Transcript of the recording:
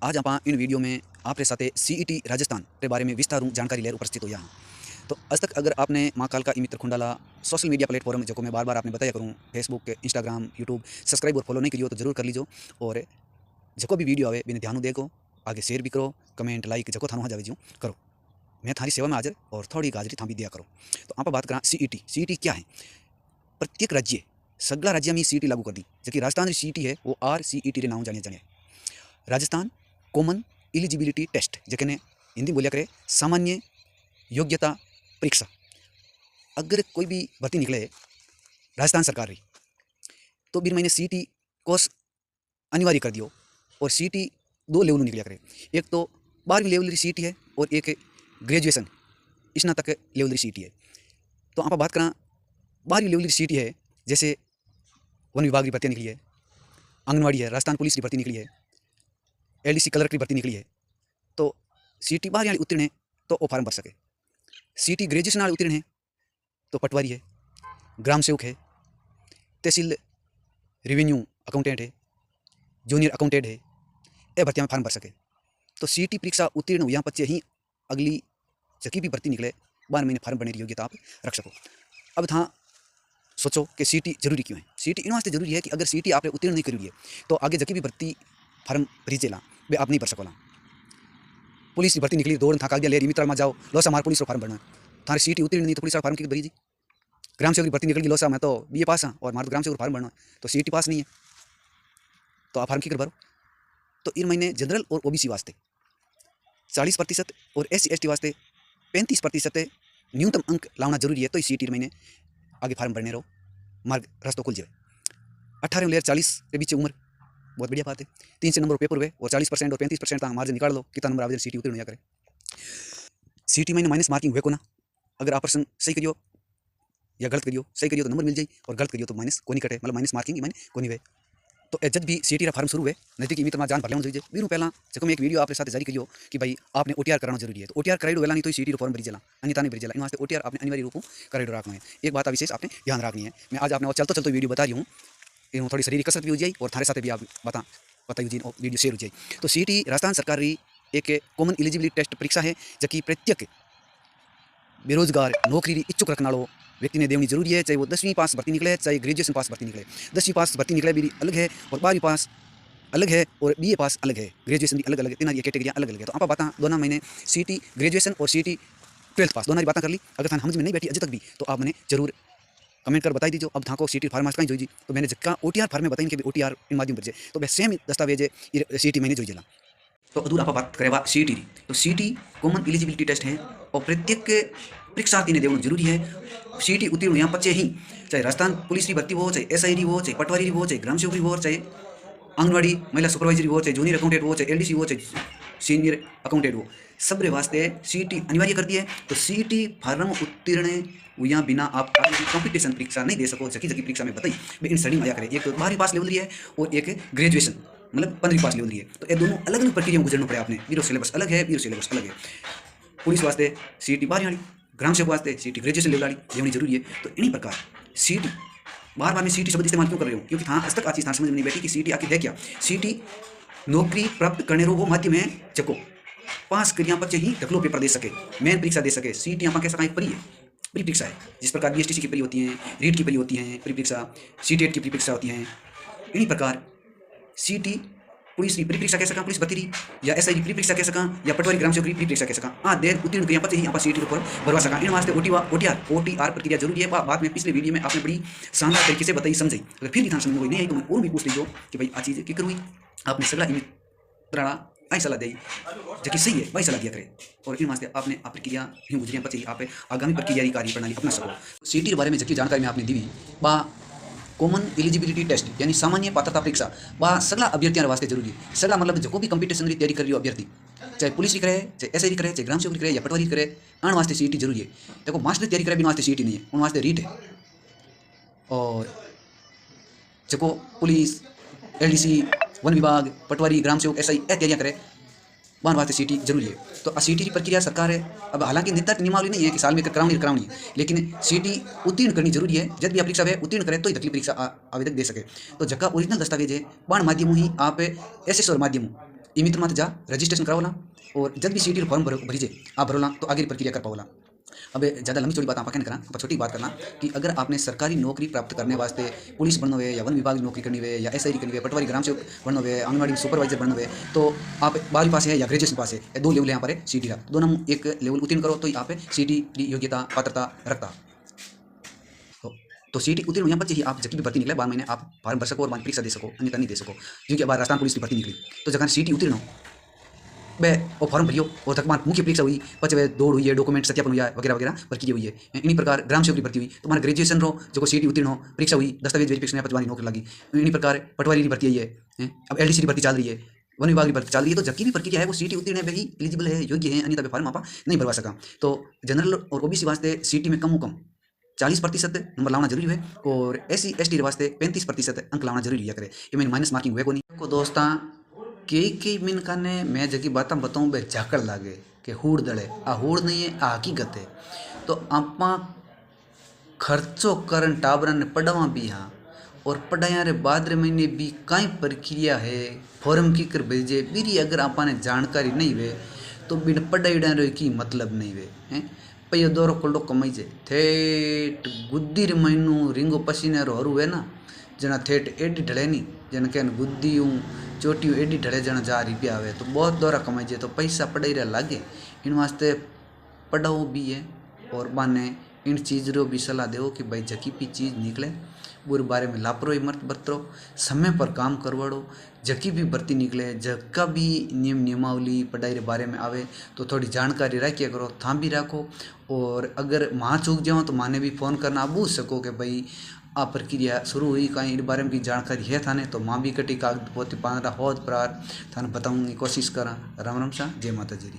आज आप इन वीडियो में आपरे साथे सीईटी राजस्थान के बारे में विस्तारू जानकारी लेर उपस्थित हो यहाँ। तो आज तक अगर आपने माँ काल का ई मित्र खुंडाला सोशल मीडिया प्लेटफॉर्म जो मैं बार बार आपने बताया करूँ फेसबुक इंस्टाग्राम यूट्यूब सब्सक्राइब और फॉलो नहीं करियो तो जरूर कर लीजिए। और जो भी वीडियो आवे बिना ध्यान देखो आगे शेयर भी करो कमेंट लाइक जो थानू जावे जो करो। मैं थारी सेवा में हाजिर और थोड़ी हाजिरी था भी दिया करो। तो आप बात करा सीईटी क्या है। प्रत्येक राज्य सगला राज्य में सीईटी लागू कर दी जबकि राजस्थान सीईटी है वो RCET रे नाम जाने जाने राजस्थान कॉमन एलिजिबिलिटी टेस्ट जैसे हिंदी बोलिया करे सामान्य योग्यता परीक्षा। अगर कोई भी भर्ती निकले राजस्थान सरकार रही तो बीर महीने सीईटी कोर्स अनिवार्य कर दियो। और सीईटी दो लेवल निकलिया करे, एक तो 12वीं लेवल की सीईटी है और एक ग्रेजुएशन स्नातक लेवल की सीईटी है। तो आप बात करा 12वीं लेवल की सीईटी है जैसे वन विभाग की भर्ती निकली है, आंगनवाड़ी है, राजस्थान पुलिस की भर्ती निकली है, LDC कलर की भर्ती निकली है। तो सीईटी 12 उत्तीर्ण है तो वो फार्म भर सके। सीईटी ग्रेजुएशन वाले उत्तीर्ण है तो पटवारी है, ग्राम सेवक है, तहसील रेवेन्यू अकाउंटेंट है, जूनियर अकाउंटेंट है, ये भर्तियाँ में फार्म भर सके। तो सीईटी परीक्षा उत्तीर्ण हुआ बच्चे ही अगली जकी भी भर्ती निकले 12 महीने फार्म भरने की योग्यता आप रख सको। अब था सोचो कि सीईटी जरूरी क्यों है। सीईटी इन वास्ते जरूरी है कि अगर सीईटी आपने उत्तीर्ण नहीं करी है तो आगे जकी भी भर्ती फार्म भरी चला वे आप नहीं भर सकोला। पुलिस की भर्ती निकली दौड़ था कागज ले मित्र में जाओ लोसा मार पुलिस फार्म भरना थारे सीईटी उत्तीर्ण नहीं तो पुलिस फार्म की भरी जी। ग्राम सेवक की भर्ती निकल गई लोसा में तो BA पास हाँ और मार तो ग्राम सेवक फार्म भरना तो सीईटी पास नहीं है तो आप फार्म की कर भरो। तो इन महीने जनरल और OBC वास्ते 40% और SC ST वास्ते 35% न्यूनतम अंक लाना जरूरी है। तो इस सीईटी महीने आगे फार्म भरने रहो मार्ग रास्तों खुल जाए। 18 लेयर 40 के बीच उम्र बहुत बढ़िया बात है। 3 से नंबर पेपर हुए और 40% और 35% तक मार्जिन निकाल लो कितना नंबर आवेदन सीईटी उत्तीर्ण करे। सीईटी में माइनस मार्किंग हुए को ना अगर आप प्रश्न सही करियो या गलत करियो, सही करियो तो नंबर मिल जाए और गलत करियो तो माइनस को नहीं कटे मतलब माइनस मार्किंग मैंने को नहीं हुए। तो जब भी सीईटी का फार्म शुरू हुए नजदीकी मित्र में जान भर लेना चाहिए। बीरू पहला जब मैं एक वीडियो आपके साथ जारी करियो कि भाई आपने OTR कराना जरूरी है तो OTR कराई वेला नहीं तो सीईटी फॉर्म भरी चला अन्यथा नहीं भरी चला। इन वास्ते OTR आपने अनिवार्य रूप कराई रखना है। एक बात विशेष आपने ध्यान रखनी है। मैं आज आपने चलते चलते वीडियो बता रही हूँ इन थोड़ी शरीर कसरत भी हो जाए और थारे साथ भी आप बताइए जी वीडियो शेयर हो जाए। तो सीईटी राजस्थान सरकार की एक कॉमन एलिजिबिलिटी टेस्ट परीक्षा है जबकि प्रत्येक बेरोजगार नौकरी इच्छुक रखना वालों व्यक्ति ने देनी जरूरी है, चाहे वो 10वीं पास भर्ती निकले चाहे ग्रेजुएशन पास भर्ती निकले। 10वीं पास भर्ती निकले भी अलग है और 12वीं पास अलग है और BA पास अलग है, ग्रेजुएशन भी अलग अलग है, तीन ये कैटेगरियाँ अलग अलग है। तो आप बता दोनों महीने सीईटी ग्रेजुएशन और सीईटी 12th पास दोनों बातें कर ली। अगर थान समझ में नहीं बैठी अजय तक भी तो आप मैंने जरूर कमेंट कर बताई दीजिए। अब था को सीईटी फार्म कहीं जोई तो मैंने जगह OTR फार्म में बताई कि OTR इन माध्यम पर तो वह सेम दस्तावेज सीईटी मैंने जोई जला। तो अदूर आप बात करें सीईटी तो सीईटी कॉमन एलिजिबिलिटी टेस्ट है और प्रत्येक परीक्षार्थी ने देना जरूरी है। सीईटी उत्तीर्ण यहाँ बच्चे ही चाहे राजस्थान पुलिस की भर्ती हो, चाहे SI हो, चाहे पटवारी हो, चाहे ग्राम सेवक हो, चाहे आंगनवाड़ी महिला सुपरवाइजरी हो, चाहे जूनियर अकाउंटेंट हो, चाहे LDC हो, चाहे सीनियर अकाउंटेंट हो, सबरे वास्ते सीईटी अनिवार्य कर दी है। तो सीईटी फार्म उत्तीर्ण या बिना आप कॉम्पिटिशन परीक्षा नहीं दे सको। जकी जकी परीक्षा में बताई इन स्टडी में आया करें। एक 12वीं पास लेवल रही है और एक ग्रेजुएशन मतलब 15वीं पास लेवल रही है। तो ये दोनों अलग अलग प्रक्रिया में गुजरना पड़े आपने। बीरो सिलेबस अलग है, बीरो सिलेबस अलग है। पुलिस वास्ते सीईटी 12वीं वाली, ग्राम सेवक वास्ते सीईटी ग्रेजुएशन लेवल वाली देनी जरूरी है। तो इन्हीं प्रकार सीईटी बार बार मैं सीईटी शब्द इस्तेमाल क्यों कर रही हूँ क्योंकि हाँ आज तक आज समझ में नहीं बैठी कि सीईटी आखिर है क्या। सीईटी नौकरी प्राप्त करने रो वो माध्यम है जको पास करिया बच्चे ही ढकलो पेपर दे सके, मेन परीक्षा दे सके। सीईटी यहाँ कैसा एक परी है, प्री परीक्षा है। जिस प्रकार BSTC की परी होती हैं, रीट की परी होती हैं प्री परीक्षा, CTET की प्री परीक्षा होती हैं। इन्हीं प्रकार सीईटी पुलिस की प्री परीक्षा कह सका, पुलिस भर्ती या SI की प्री परीक्षा कह सका या पटवारी ग्राम सेवक की प्री परीक्षा कह सका। हाँ देर उत्तीर्ण करिया बच्चे ही यहाँ सीईटी पर भरवा सका। इन वास्ते OTR प्रक्रिया जरूरी है। बात में पिछले वीडियो में आपने बड़ी शानदार तरीके से बताई समझी। अगर फिर भी ध्यान समझ में नहीं आई तो मैं और भी पूछ लीजिए कि भाई आ चीज़ की करूँ आपने सलाह त्राणा आई सलाह दी जबकि सही है वही सलाह दिया करे। और इन वास्ते आपने आप प्रक्रिया ही गुजरिया बच्चे आप आगामी प्रक्रिया कार्य प्रणाली अपना सको। सीईटी के बारे में जबकि जानकारी में आपने दी बा कॉमन एलिजिबिलिटी टेस्ट यानी सामान्य पात्रता परीक्षा बा सगला अभ्यर्थियों वास्ते जरूरी है। सगला मतलब जो भी कंपटीशन की तैयारी कर रही हो अभ्यर्थी चाहे पुलिस की करे, चाहे SI की करे, चाहे ग्राम सेवक की करे या पटवारी करे, आने वास्ते सीईटी जरूरी है। देखो मास्टर तैयारी करे बिना वास्ते सीईटी नहीं है, उन वास्ते रीट है। और जो पुलिस LDC वन विभाग पटवारी ग्राम सेवक SI तैयारियाँ करे वन वास्ते सीईटी जरूरी है। तो सीईटी की प्रक्रिया सरकार है अब हालांकि निर्धारित नियमावली नहीं है कि साल में करानी है, लेकिन सीईटी उत्तीर्ण करनी जरूरी है। जब भी आप परीक्षा है उत्तीर्ण करें तो ही तकलीफ परीक्षा आवेदक दे सके। तो जगह ओरिजिनल दस्तावेज है बाण माध्यम ही आप SSR माध्यम ई मित्र माते जा रजिस्ट्रेशन करावला और जब भी सीटी फॉर्म भरीजे आप भरोला तो आगे प्रक्रिया कर पावला। अब ज़्यादा लंबी चौड़ी बात आप करा पर छोटी बात करना कि अगर आपने सरकारी नौकरी प्राप्त करने वास्ते पुलिस बनना हुए या वन विभाग की नौकरी करनी हुए या SI करनी हुए पटवारी ग्राम सेवक बनना हुए आंगनबाड़ी में सुपरवाइजर बनना हुए तो आप 12वीं पास है या ग्रेजुएशन पास है, ये 2 लेवल यहाँ पर है CT का, दोनों में एक लेवल उत्तीर्ण करो तो यहाँ पे CT की योग्यता पात्रता रखता। तो CT उत्तीर्ण यहाँ पर चाहिए आप जब भी भर्ती निकले 12 महीने आप फॉर्म भर सको और परीक्षा दे सको, अन्यथा नहीं दे सको। क्योंकि अब राजस्थान पुलिस की भर्ती निकली तो जगह CT उत्तीर्ण हो बे वो फॉर्म भरियो और तक मुख्य परीक्षा हुई पच वे दौड़ हुई है डॉक्यूमेंट सत्यापन हुआ वगैरह वगैरह प्रक्रिया हुई है। इन्हीं प्रकार ग्राम सेवक की भर्ती हुई तुम्हारा ग्रेजुएशन रो जो CT उत्तीर्ण हो परीक्षा हुई दस्तावेज वेरिफिकेशन पचवानी नौकरी लगी। इन्हीं प्रकार पटवारी की भर्ती आई है, अब LDC की भर्ती चल रही है, वन विभाग की भर्ती चल रही है। तो जबकि भी प्रक्रिया है वो CT उत्तीर्ण है वही एलिजिबल है योग्य है, अन्यथा फॉर्म आप नहीं भरवा सका। तो जनरल और OBC वास्ते CT में कम 40% नंबर लाना जरूरी है और SC ST वास्ते 35% अंक लाना जरूरी है करे। ये मैंने माइनस मार्किंग हुए को नहीं को दोस्ता कई मिनका ने मैं जगी बात बताऊँ बे झाकड़ लागे कि हूड़ दड़े आ हूड़ नहीं है आ हकीकत है। तो आप खर्चो करन टाबरा ने पढ़वा भी हाँ और पढ़ाया रे बाद रे महीने भी कई प्रक्रिया है फॉर्म की कर भेजे बीरी अगर आपने जानकारी नहीं वे तो बिन पढ़ाई रे की मतलब नहीं वे हैं पयो दौरो कोल्डो कमाई जे थेट गुद्दी रे महीनू रिंगो पसीने रो हरू है ना जना थेट एडी ढले नहीं जन के गुद्दियों चोटियों एडी ढले जना जा रुपया आवे तो बहुत दौरा कमाई जे तो पैसा पढ़ाई रे लागे। इन वास्ते पढ़ाओ भी है और बाने इन चीज़ रो भी सलाह दो कि भाई जकी भी चीज़ निकले बुरे बारे में लापरवाही मत बरतो, समय पर काम करवाड़ो। जकी भी भर्ती निकले जका भी नियम नियमावली पढ़ाई रे बारे में आवे तो थोड़ी जानकारी रखिया करो, था भी रखो। और अगर माँ चूक जाओ तो माने भी फ़ोन करना आप पूछ सको कि भाई आ प्रक्रिया शुरू हुई कहीं इस बारे में की जानकारी है थाने तो माँ भी कटी कागज पोती 15 होद प्रार थाने बताऊँगी कोशिश करा। राम राम सा जय माता जी।